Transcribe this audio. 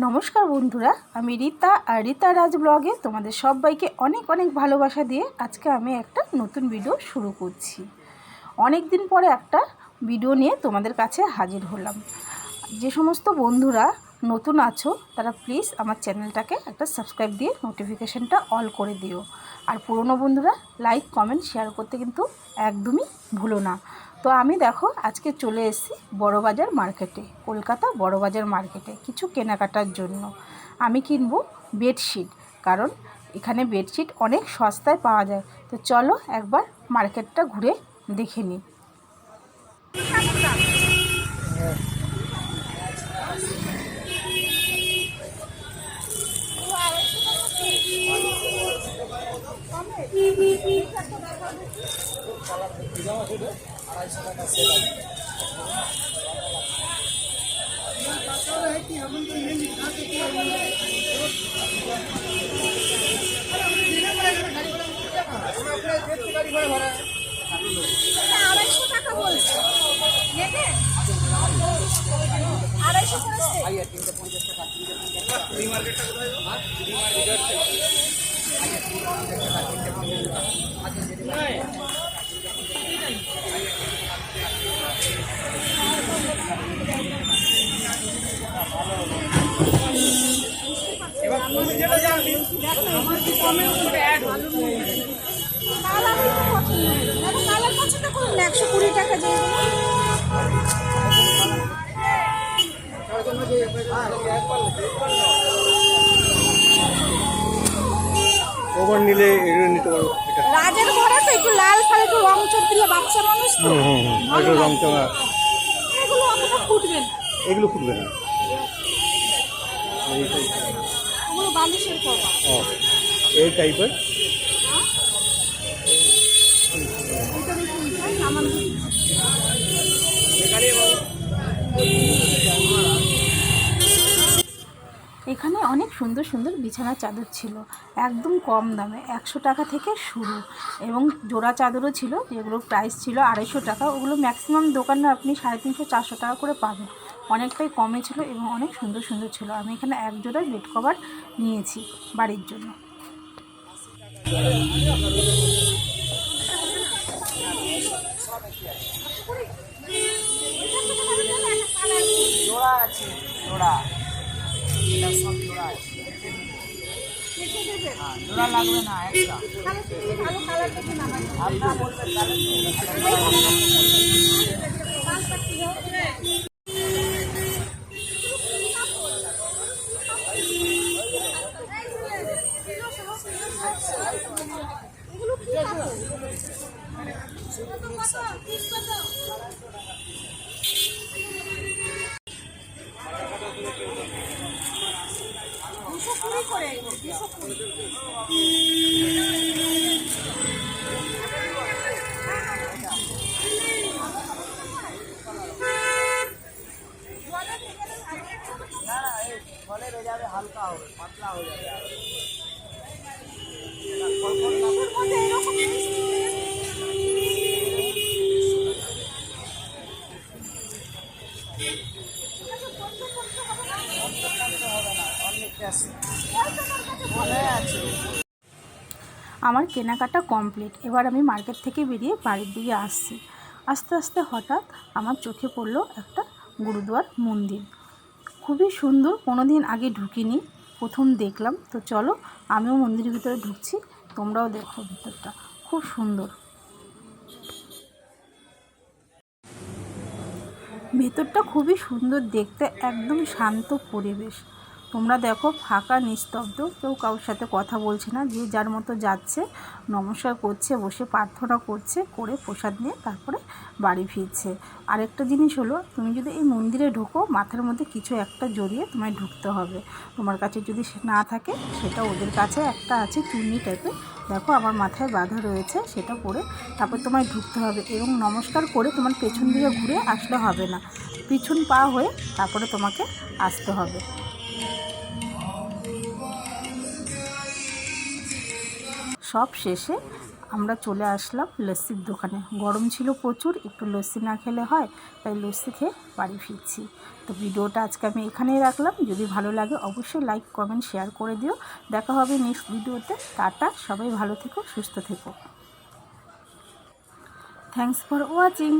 নমস্কার বন্ধুরা, আমি রীতা আর রীতা রাজ ব্লগে তোমাদের সবাইকে অনেক অনেক ভালোবাসা দিয়ে আজকে আমি একটা নতুন ভিডিও শুরু করছি। অনেক দিন পরে একটা ভিডিও নিয়ে তোমাদের কাছে হাজির হলাম। যে সমস্ত বন্ধুরা নতুন আছো তারা প্লিজ আমার চ্যানেলটাকে একটা সাবস্ক্রাইব দিয়ে নোটিফিকেশানটা অল করে দিও। আর পুরনো বন্ধুরা লাইক কমেন্ট শেয়ার করতে কিন্তু একদমই ভুলো না। তো আমি দেখো আজকে চলে এসেছি বড়বাজার মার্কেটে, কলকাতা বড়বাজার মার্কেটে কিছু কেনাকাটার জন্য। আমি কিনবো বেডশিট, কারণ এখানে বেডশিট অনেক সস্তায় পাওয়া যায়। তো চলো একবার মার্কেটটা ঘুরে দেখে নিই। ওভার নিলে এগুলো নিতে পারবো। রাজের ঘরে তো একটু লাল ফাল একটু রং চোখ দিলে বাচ্চা মানুষ তো একটু রং চঙা এগুলো অতটা ফুটবে না, এগুলো ফুটবে না। ওগুলো বালিশের কভার। ও এই টাইপের এখানে অনেক সুন্দর সুন্দর বিছানার চাদর ছিল, একদম কম দামে 100 টাকা থেকে শুরু, এবং জোড়া চাদরও ছিল যেগুলোর প্রাইস ছিল 250 টাকা। ওগুলো ম্যাক্সিমাম দোকানে আপনি 350-400 টাকা করে পাবেন, অনেকটাই কমে ছিল এবং অনেক সুন্দর সুন্দর ছিল। আমি এখানে এক জোড়া বেড কভার নিয়েছি বাড়ির জন্য। জোড়া আছে, জোড়া এটা সব জোড়া আছে। জোড়া লাগবে না, একটা আপনার বলবেন হালকা হবে, পাতলা হয়ে যাবে। আমার কেনাকাটা কমপ্লিট। এবার আমি মার্কেট থেকে বেরিয়ে বাড়ির দিকে আসছি। আস্তে আস্তে হঠাৎ আমার চোখে পড়লো একটা গুরুদুয়ার মন্দির, খুবই সুন্দর। কোনো দিন আগে ঢুকিনি, প্রথম দেখলাম। তো চলো আমিও মন্দিরের ভিতরে ঢুকছি, তোমরাও দেখো ভিতরটা খুব সুন্দর। ভেতরটা খুবই সুন্দর দেখতে, একদম শান্ত পরিবেশ। তোমরা দেখো ফাঁকা নিস্তব্ধ, কেউ কারোর সাথে কথা বলছে না, যে যার মতো যাচ্ছে, নমস্কার করছে, বসে প্রার্থনা করছে, করে প্রসাদ নিয়ে তারপরে বাড়ি ফিরছে। আরেকটা জিনিস হলো, তুমি যদি এই মন্দিরে ঢোকো মাথার মধ্যে কিছু একটা জড়িয়ে তোমায় ঢুকতে হবে। তোমার কাছে যদি না থাকে সেটা ওদের কাছে একটা আছে চুন্নি টাইপের, দেখো আমার মাথায় বাঁধা রয়েছে, সেটা পরে তারপর তোমায় ঢুকতে হবে। এবং নমস্কার করে তোমার পেছন দিকে ঘুরে আসলে হবে না, পিছন পা হয়ে তারপরে তোমাকে আসতে হবে। সব শেষে আমরা চলে আসলাম লস্যির দোকানে। গরম ছিল প্রচুর, একটু লস্যি না খেলে হয়, তাই লস্যি খেয়ে বাড়ি ফিরছি। তো ভিডিওটা আজকে আমি এখানেই রাখলাম। যদি ভালো লাগে অবশ্যই লাইক কমেন্ট শেয়ার করে দিও। দেখা হবে নেক্সট ভিডিওতে। টাটা, সবাই ভালো থেকো, সুস্থ থেকো। Thanks for watching.